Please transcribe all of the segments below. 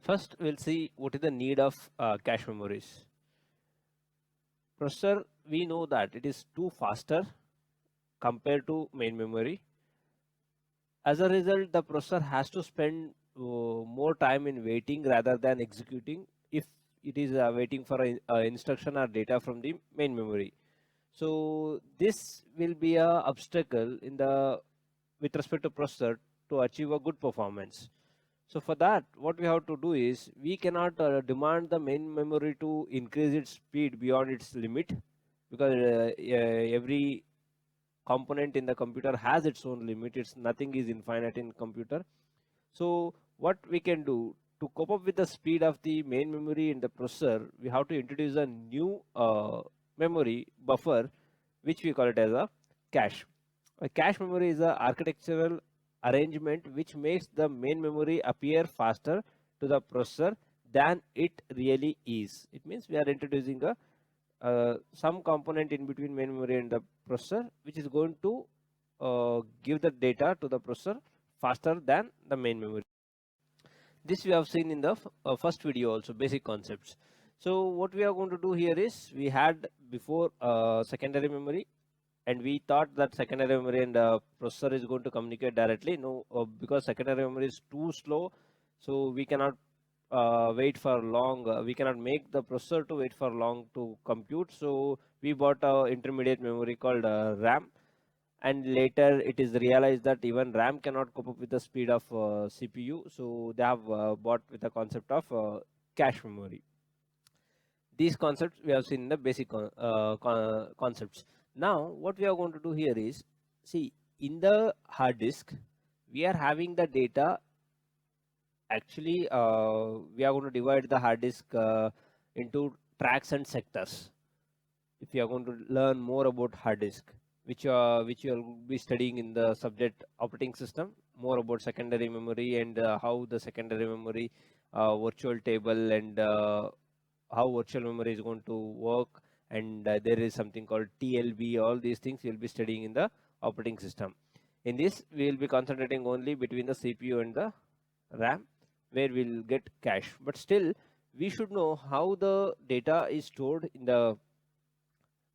First, we'll see what is the need of cache memories. Processor, we know that it is too faster compared to main memory. As a result, the processor has to spend more time in waiting rather than executing if it is waiting for an instruction or data from the main memory. So this will be a obstacle in the with respect to processor to achieve a good performance. So for that, what we have to do is we cannot demand the main memory to increase its speed beyond its limit, because every component in the computer has its own limit. It's nothing is infinite in computer. So what we can do to cope up with the speed of the main memory in the processor, we have to introduce a new memory buffer, which we call it as a cache. A cache memory is a architectural arrangement which makes the main memory appear faster to the processor than it really is. It means we are introducing a some component in between main memory and the processor, which is going to give the data to the processor faster than the main memory. This we have seen in the first video also, basic concepts. So what we are going to do here is, we had before secondary memory, and we thought that secondary memory and processor is going to communicate directly. No, because secondary memory is too slow, so we cannot wait for long. We cannot make the processor to wait for long to compute. So we bought a intermediate memory called RAM, and later it is realized that even RAM cannot cope up with the speed of CPU. So they have bought with the concept of cache memory. These concepts we have seen in the basic concepts. Now what we are going to do here is, see, in the hard disk we are having the data. Actually we are going to divide the hard disk into tracks and sectors. If you are going to learn more about hard disk, which you will be studying in the subject operating system, more about secondary memory and how the secondary memory virtual table and how virtual memory is going to work, and there is something called TLB. All these things you will be studying in the operating system. In this, we will be concentrating only between the CPU and the RAM, where we'll get cache. But still, we should know how the data is stored in the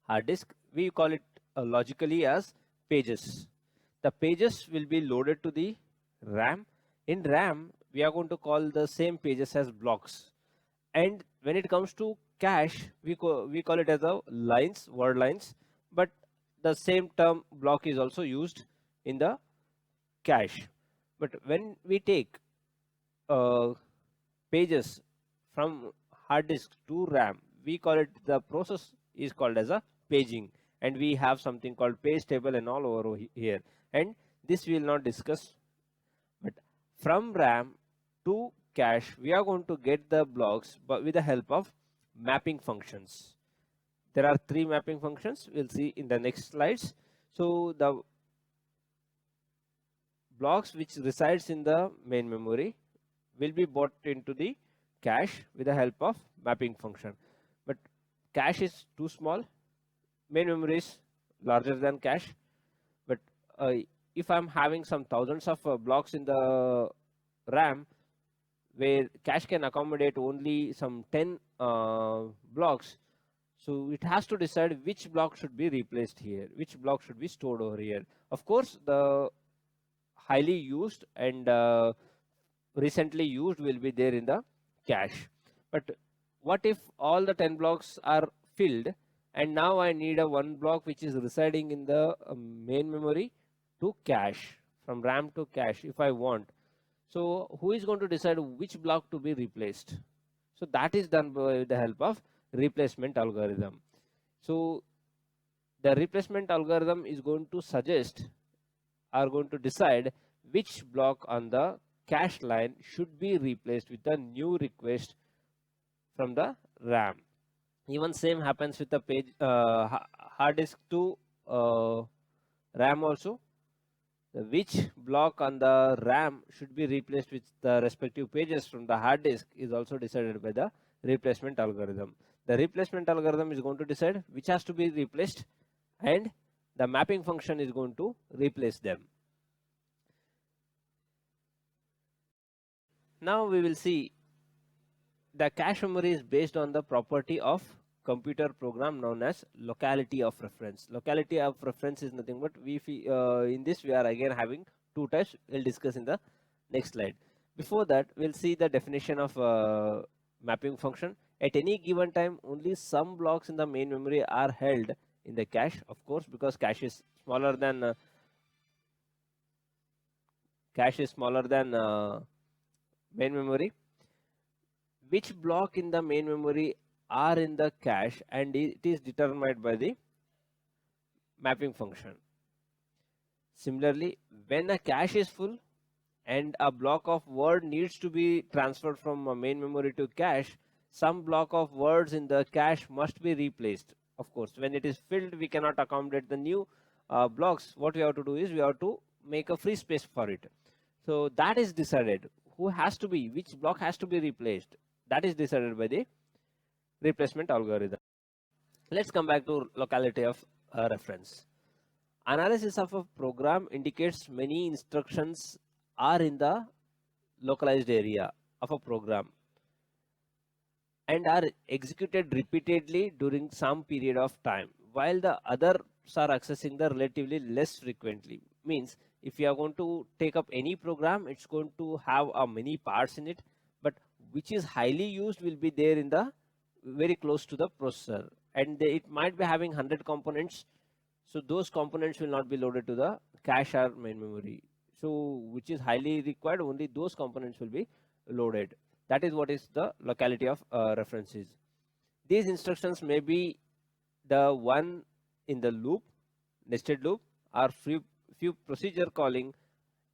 hard disk. We call it logically as pages. The pages will be loaded to the RAM. In RAM, we are going to call the same pages as blocks. And when it comes to cache, we call it as a lines, word lines. But the same term block is also used in the cache. But when we take pages from hard disk to RAM, we call it, the process is called as a paging, and we have something called page table and all over here, and this we will not discuss. But from RAM to cache, we are going to get the blocks but with the help of mapping functions. There are three mapping functions, we'll see in the next slides. So the blocks which resides in the main memory will be brought into the cache with the help of mapping function. But cache is too small, main memory is larger than cache. But if I'm having some thousands of blocks in the RAM, where cache can accommodate only some 10 blocks, so it has to decide which block should be replaced here, which block should be stored over here. Of course, the highly used and recently used will be there in the cache. But what if all the 10 blocks are filled, and now I need a one block which is residing in the main memory to cache, from RAM to cache if I want. So who is going to decide which block to be replaced? So that is done by the help of replacement algorithm. So the replacement algorithm is going to suggest, are going to decide which block on the cache line should be replaced with a new request from the RAM. Even same happens with the page hard disk to RAM also. Which block on the RAM should be replaced with the respective pages from the hard disk is also decided by the replacement algorithm. The replacement algorithm is going to decide which has to be replaced, and the mapping function is going to replace them. Now we will see the cache memory is based on the property of computer program known as locality of reference. Locality of reference is nothing but in this we are again having two types. We'll discuss in the next slide. Before that, we'll see the definition of mapping function. At any given time, only some blocks in the main memory are held in the cache, of course, because cache is smaller than main memory. Which block in the main memory are in the cache, and it is determined by the mapping function. Similarly, when a cache is full and a block of word needs to be transferred from a main memory to cache, some block of words in the cache must be replaced. Of course, when it is filled, we cannot accommodate the new blocks. What we have to do is we have to make a free space for it. So that is decided. Which block has to be replaced? That is decided by the replacement algorithm. Let's come back to locality of reference. Analysis of a program indicates many instructions are in the localized area of a program and are executed repeatedly during some period of time, while the others are accessing the relatively less frequently. Means if you are going to take up any program, it's going to have many parts in it, but which is highly used will be there in the very close to the processor, and it might be having 100 components, so those components will not be loaded to the cache or main memory. So which is highly required, only those components will be loaded. That is what is the locality of references. These instructions may be the one in the loop, nested loop, or few procedure calling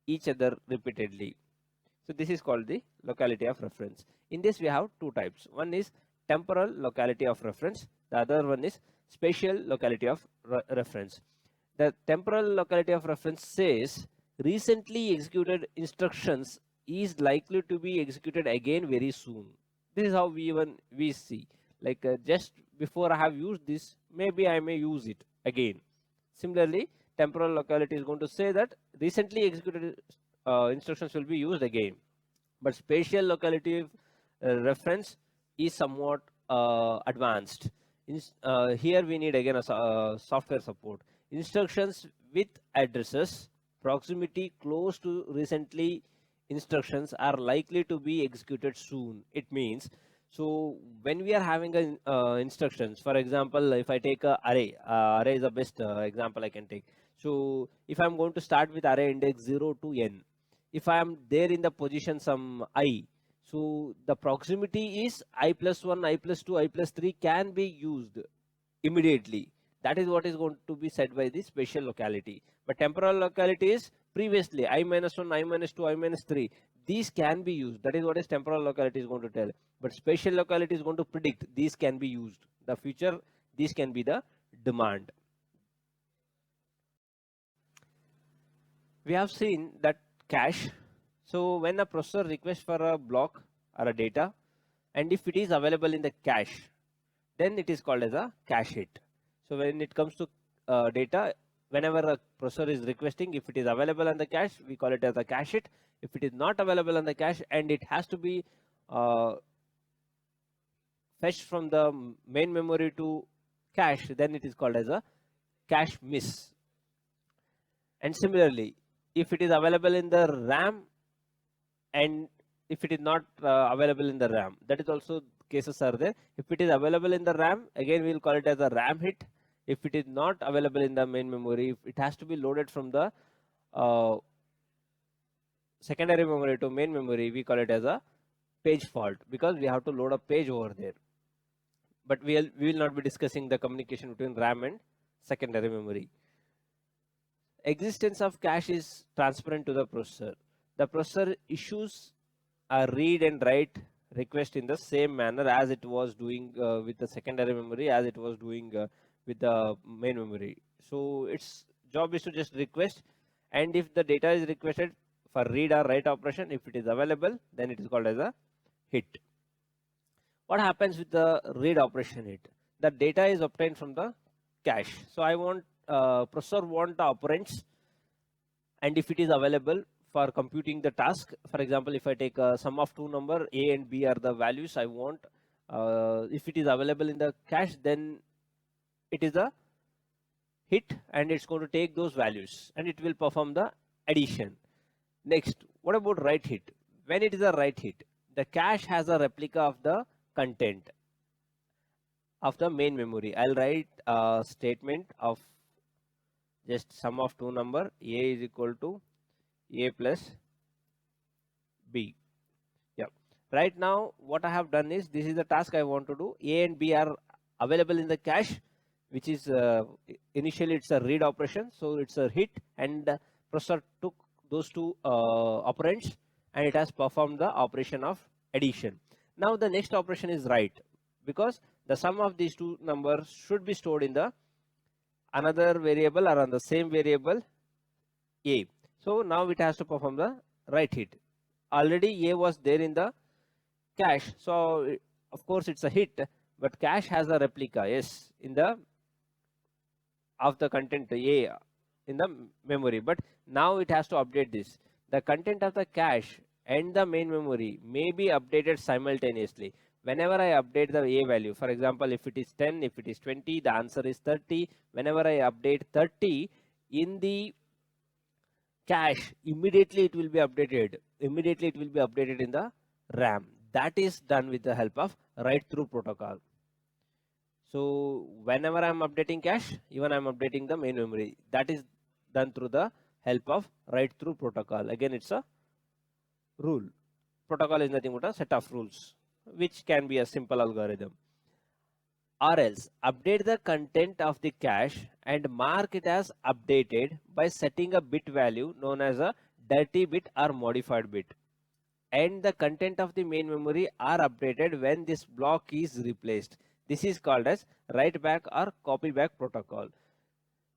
each other repeatedly. So this is called the locality of reference. In this we have two types. One is temporal locality of reference. The other one is spatial locality of reference. The temporal locality of reference says recently executed instructions is likely to be executed again very soon. This is how we see, like just before I have used this, maybe I may use it again. Similarly, temporal locality is going to say that recently executed instructions will be used again. But spatial locality reference is somewhat advanced. Here we need again a software support. Instructions with addresses proximity close to recently instructions are likely to be executed soon. It means, so when we are having instructions, for example, if I take a array is the best example I can take. So if I'm going to start with array index 0 to n, if I am there in the position some I, so the proximity is I plus 1, I plus 2, I plus 3 can be used immediately. That is what is going to be said by the spatial locality. But temporal locality is previously I minus 1, I minus 2, I minus 3. These can be used. That is what is temporal locality is going to tell. But spatial locality is going to predict these can be used. The future, these can be the demand. We have seen that cache. So when a processor requests for a block or a data, and if it is available in the cache, then it is called as a cache hit. So when it comes to data, whenever a processor is requesting, if it is available on the cache, we call it as a cache hit. If it is not available on the cache and it has to be fetched from the main memory to cache, then it is called as a cache miss. And similarly, if it is available in the RAM and if it is not available in the RAM, that is also cases are there. If it is available in the RAM, again we will call it as a RAM hit. If it is not available in the main memory, if it has to be loaded from the secondary memory to main memory, we call it as a page fault, because we have to load a page over there. But we will not be discussing the communication between RAM and secondary memory. Existence of cache is transparent to the processor. The processor issues a read and write request in the same manner as it was doing with the secondary memory, as it was doing with the main memory. So its job is to just request, and if the data is requested for read or write operation, if it is available, then it is called as a hit. What happens with the read operation hit? The data is obtained from the cache. So I want processor want the operands, and if it is available for computing the task, for example, if I take a sum of two number, a and b are the values I want. If it is available in the cache, then it is a hit, and it's going to take those values and it will perform the addition. Next, what about write hit? When it is a write hit, the cache has a replica of the content of the main memory. I'll write a statement of just sum of two number, a is equal to a plus b. Yeah. Right now, what I have done is, this is the task I want to do. A and b are available in the cache, which is initially it's a read operation, so it's a hit, and the processor took those two operands and it has performed the operation of addition. Now the next operation is write, because the sum of these two numbers should be stored in the another variable or on the same variable a. So now it has to perform the write hit. Already a was there in the cache, so of course it's a hit, but cache has a replica, yes, in the of the content a in the memory, but now it has to update this. The content of the cache and the main memory may be updated simultaneously. Whenever I update the a value, for example, if it is 10, if it is 20, the answer is 30. Whenever I update 30 in the cache, immediately it will be updated. Immediately it will be updated in the RAM. That is done with the help of write-through protocol. So whenever I'm updating cache, even I'm updating the main memory. That is done through the help of write-through protocol. Again, it's a rule. Protocol is nothing but a set of rules, which can be a simple algorithm. Or else, update the content of the cache and mark it as updated by setting a bit value known as a dirty bit or modified bit. And the content of the main memory are updated when this block is replaced. This is called as write back or copy back protocol.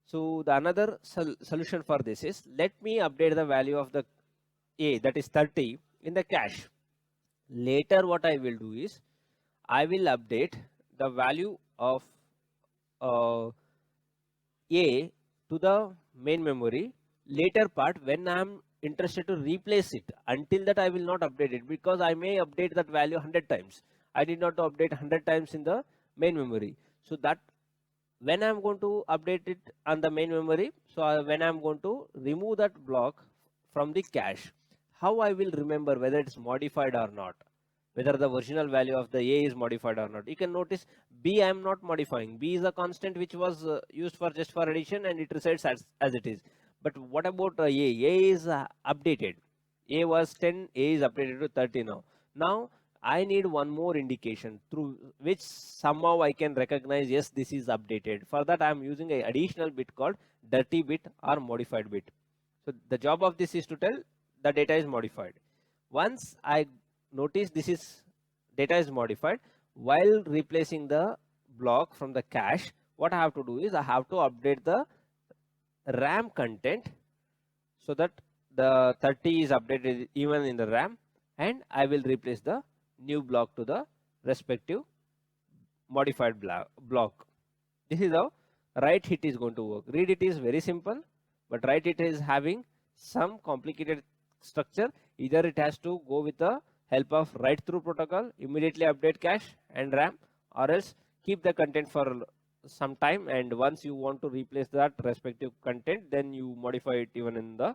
So the another solution for this is, let me update the value of the a, that is 30, in the cache. Later what I will do is, I will update the value of a to the main memory later part when I am interested to replace it. Until that I will not update it, because I may update that value 100 times. I did not update 100 times in the main memory. So that when I'm going to update it on the main memory, so when I'm going to remove that block from the cache, how I will remember whether it's modified or not, whether the original value of the a is modified or not. You can notice b I am not modifying. B is a constant which was used for just for addition, and it resides as it is. But what about a? A is updated. A was 10, a is updated to 30 now. Now I need one more indication through which somehow I can recognize, yes, this is updated. For that I am using an additional bit called dirty bit or modified bit. So the job of this is to tell the data is modified. Once I notice this is data is modified, while replacing the block from the cache, what I have to do is I have to update the RAM content so that the 30 is updated even in the RAM, and I will replace the new block to the respective modified block. This is how write hit is going to work. Read it is very simple, but write it is having some complicated structure. Either it has to go with the help of write through protocol, immediately update cache and RAM, or else keep the content for some time, and once you want to replace that respective content, then you modify it even in the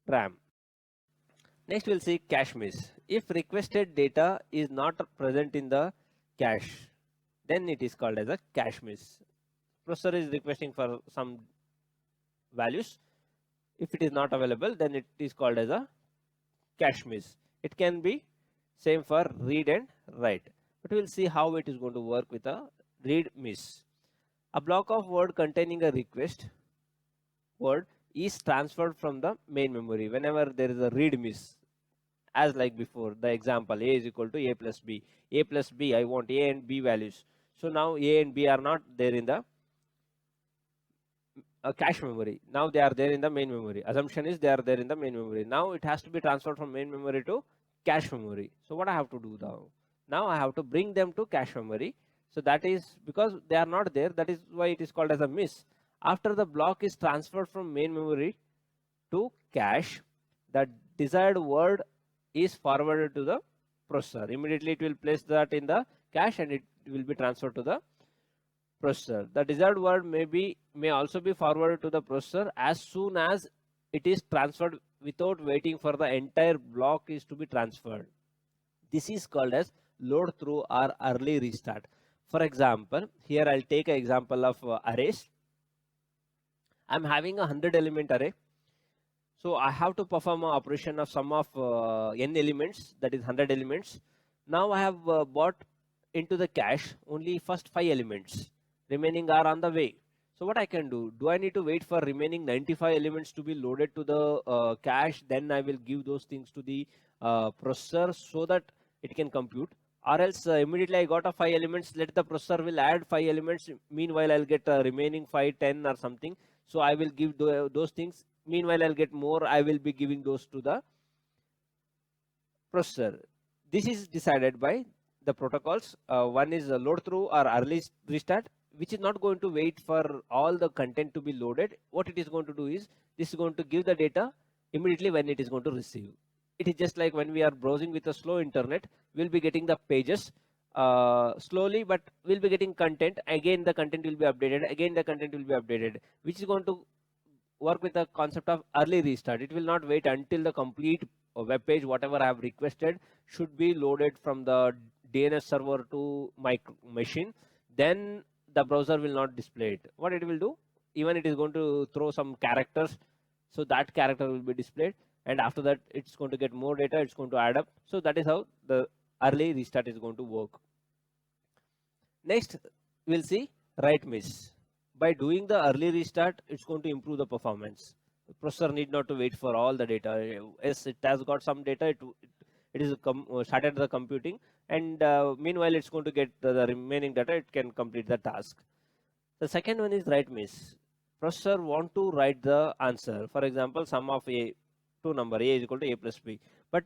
RAM. Next we'll see cache miss. If requested data is not present in the cache, then it is called as a cache miss. Processor is requesting for some values. If it is not available, then it is called as a cache miss. It can be same for read and write, but we'll see how it is going to work with a read miss. A block of word containing a request word is transferred from the main memory whenever there is a read miss. As like before, the example, a is equal to a plus b. A plus b, I want a and b values. So now a and b are not there in the cache memory. Now they are there in the main memory. Assumption is they are there in the main memory. Now it has to be transferred from main memory to cache memory. So what I have to do now? Now I have to bring them to cache memory. So that is because they are not there. That is why it is called as a miss. After the block is transferred from main memory to cache, the desired word is forwarded to the processor. Immediately it will place that in the cache and it will be transferred to the processor. The desired word may also be forwarded to the processor as soon as it is transferred without waiting for the entire block is to be transferred. This is called as load through or early restart. For example, here I'll take an example of arrays. I'm having a 100 element array. So I have to perform an operation of sum of n elements, that is 100 elements. Now I have bought into the cache only first 5 elements. Remaining are on the way. So what I can do? Do I need to wait for remaining 95 elements to be loaded to the cache? Then I will give those things to the processor so that it can compute. Or else immediately I got a 5 elements, let the processor will add 5 elements. Meanwhile, I'll get remaining 5, 10 or something. So I will give those things. Meanwhile, I'll get more. I will be giving those to the processor. This is decided by the protocols. One is load through or early restart, which is not going to wait for all the content to be loaded. What it is going to do is this is going to give the data immediately when it is going to receive. It is just like when we are browsing with a slow internet, we'll be getting the pages slowly, but we'll be getting content. Again, the content will be updated. Again, the content will be updated, which is going to work with the concept of early restart. It will not wait until the complete web page, whatever I have requested, should be loaded from the DNS server to my machine. Then the browser will not display it. What it will do? Even it is going to throw some characters. So that character will be displayed. And after that, it's going to get more data. It's going to add up. So that is how the early restart is going to work. Next, we'll see write miss. By doing the early restart, it's going to improve the performance. The processor need not to wait for all the data. Yes, it has got some data. It is started the computing, and meanwhile, it's going to get the remaining data. It can complete the task. The second one is write miss. Processor want to write the answer. For example, sum of a two number a is equal to a plus b. But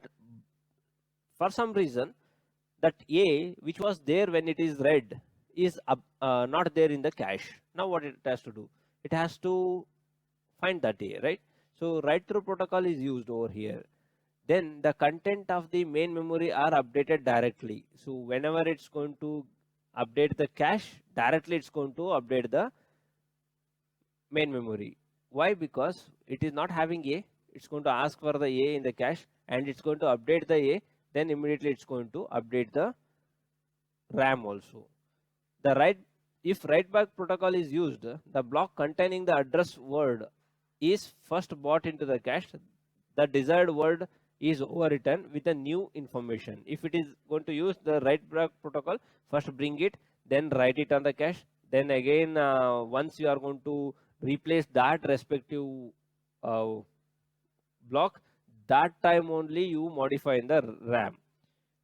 for some reason, that a which was there when it is read is not there in the cache. Now what it has to do? It has to find that a, right? So write through protocol is used over here. Then the content of the main memory are updated directly. So whenever it's going to update the cache, directly it's going to update the main memory. Why? Because it is not having a, it's going to ask for the a in the cache and it's going to update the a, then immediately it's going to update the RAM also. If write back protocol is used, the block containing the address word is first brought into the cache. The desired word is overwritten with the new information. If it is going to use the write back protocol, first bring it, then write it on the cache. Then again, once you are going to replace that respective block, that time only you modify in the RAM.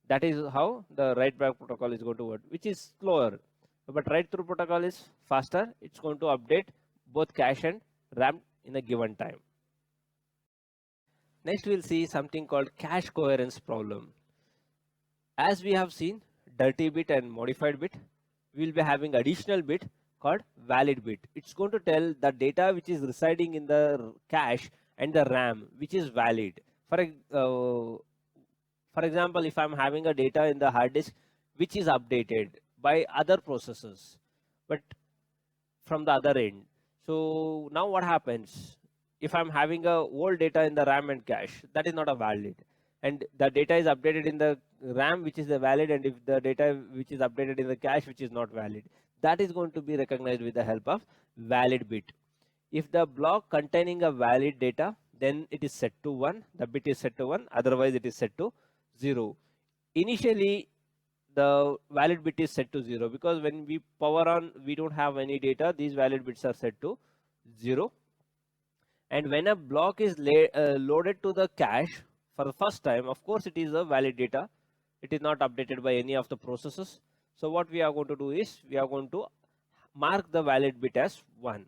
That is how the write back protocol is going to work, which is slower. But write through protocol is faster. It's going to update both cache and RAM in a given time. Next, we'll see something called cache coherence problem. As we have seen dirty bit and modified bit, we'll be having additional bit called valid bit. It's going to tell the data which is residing in the cache and the RAM which is valid. For example, if I'm having a data in the hard disk which is updated by other processes, but from the other end. So now what happens? If I'm having a old data in the RAM and cache, that is not a valid. And the data is updated in the RAM, which is the valid, and if the data which is updated in the cache, which is not valid, that is going to be recognized with the help of valid bit. If the block containing a valid data, then it is set to 1, the bit is set to 1, otherwise it is set to 0. Initially, the valid bit is set to 0 because when we power on, we don't have any data, these valid bits are set to 0. And when a block is loaded to the cache for the first time, of course it is a valid data. It is not updated by any of the processes. So what we are going to do is we are going to mark the valid bit as 1.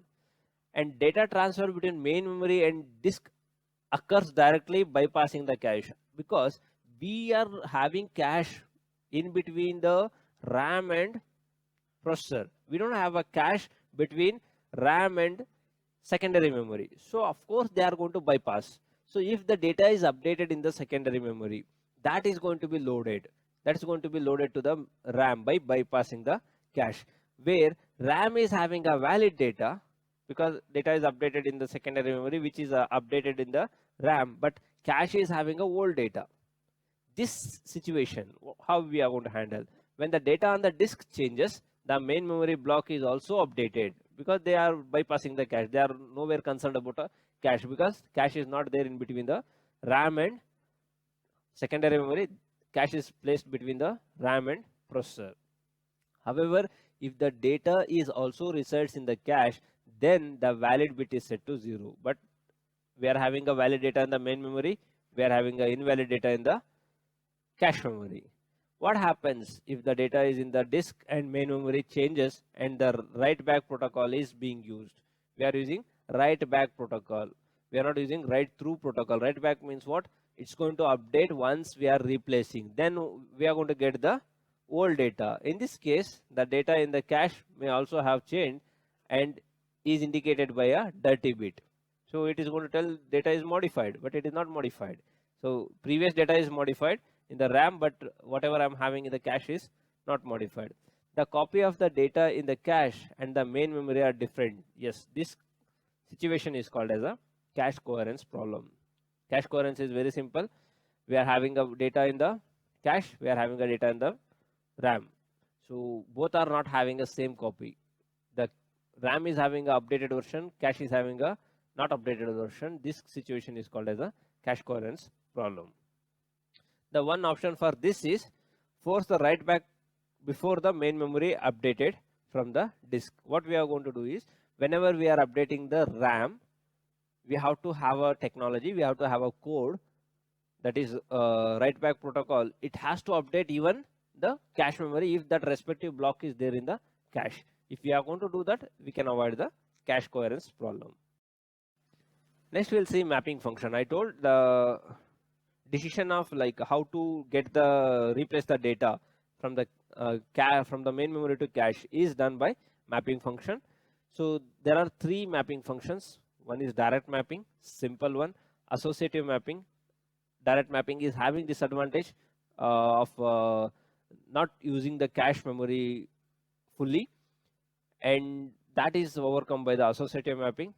and data transfer between main memory and disk occurs directly bypassing the cache, because we are having cache in between the RAM and processor. We don't have a cache between RAM and secondary memory. So of course they are going to bypass. So if the data is updated in the secondary memory, that is going to be loaded. That's going to be loaded to the RAM by bypassing the cache. Where RAM is having a valid data, because data is updated in the secondary memory, which is updated in the RAM, but cache is having a old data. This situation, how we are going to handle? When the data on the disk changes, the main memory block is also updated, because they are bypassing the cache. They are nowhere concerned about a cache, because cache is not there in between the RAM and secondary memory. Cache is placed between the RAM and processor. However, if the data is also resides in the cache, then the valid bit is set to 0. But we are having a valid data in the main memory, we are having a invalid data in the cache memory. What happens if the data is in the disk and main memory changes and the write back protocol is being used? We are using write back protocol. We are not using write through protocol. Write back means what? It's going to update once we are replacing. Then we are going to get the old data. In this case, the data in the cache may also have changed and is indicated by a dirty bit. So it is going to tell data is modified, but it is not modified. So previous data is modified in the RAM, but whatever I'm having in the cache is not modified. The copy of the data in the cache and the main memory are different. Yes, this situation is called as a cache coherence problem. Cache coherence is very simple. We are having a data in the cache, we are having a data in the RAM. So both are not having a same copy. The RAM is having a updated version, cache is having a not updated version. This situation is called as a cache coherence problem. The one option for this is force the write back before the main memory updated from the disk. What we are going to do is, whenever we are updating the RAM, we have to have a technology, we have to have a code, that is write back protocol. It has to update even the cache memory if that respective block is there in the cache. If we are going to do that, we can avoid the cache coherence problem. Next we'll see mapping function. I told the decision of like how to get the replace the data from the from the main memory to cache is done by mapping function. So there are three mapping functions. One is direct mapping, simple one. Associative mapping. Direct mapping is having disadvantage of not using the cache memory fully, and that is overcome by the associative mapping.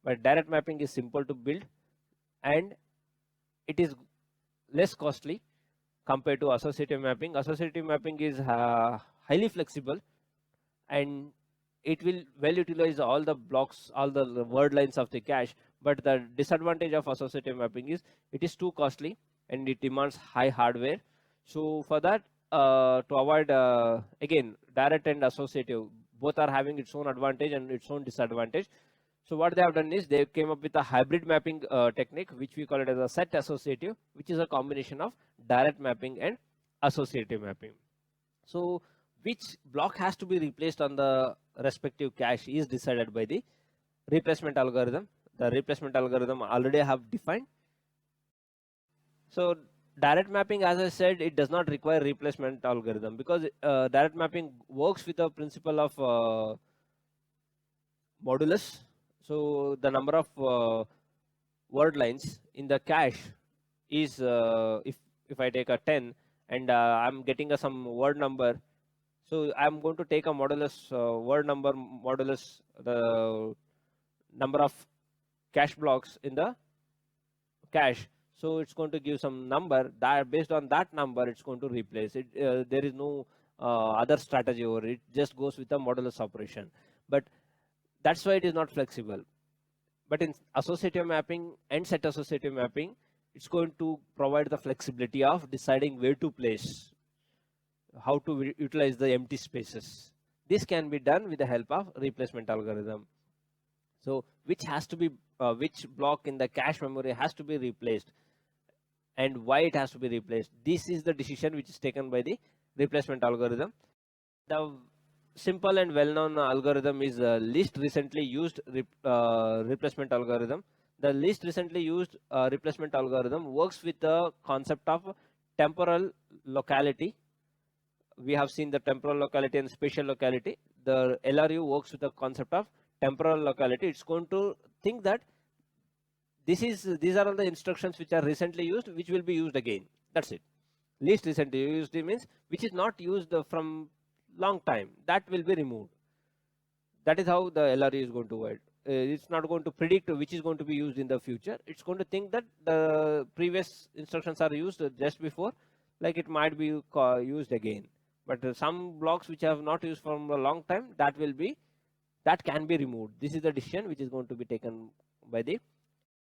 But direct mapping is simple to build and it is less costly compared to associative mapping. Associative mapping is highly flexible and it will well utilize all the blocks, all the word lines of the cache. But the disadvantage of associative mapping is it is too costly and it demands high hardware. So for that, to avoid again direct and associative, both are having its own advantage and its own disadvantage. So what they have done is they came up with a hybrid mapping technique, which we call it as a set associative, which is a combination of direct mapping and associative mapping. So which block has to be replaced on the respective cache is decided by the replacement algorithm. The replacement algorithm already have defined. So direct mapping, as I said, it does not require replacement algorithm, because direct mapping works with the principle of modulus. So the number of word lines in the cache is if I take a 10 and I'm getting some word number, so I'm going to take a modulus word number modulus the number of cache blocks in the cache. So it's going to give some number that based on that number it's going to replace it. There is no other strategy over it. Just goes with the modulus operation. But that's why it is not flexible. But in associative mapping and set associative mapping, it's going to provide the flexibility of deciding where to place, how to utilize the empty spaces. This can be done with the help of replacement algorithm. So which has to be which block in the cache memory has to be replaced and why it has to be replaced. This is the decision which is taken by the replacement algorithm. The simple and well-known algorithm is least recently used replacement algorithm. The least recently used replacement algorithm works with the concept of temporal locality. We have seen the temporal locality and spatial locality. The LRU works with the concept of temporal locality. It's going to think that these are all the instructions which are recently used, which will be used again. That's it. Least recently used means which is not used from long time, that will be removed. That is how the LRU is going to work. It's not going to predict which is going to be used in the future. It's going to think that the previous instructions are used just before, like it might be used again. But some blocks which have not used from a long time, that can be removed. This is the decision which is going to be taken by the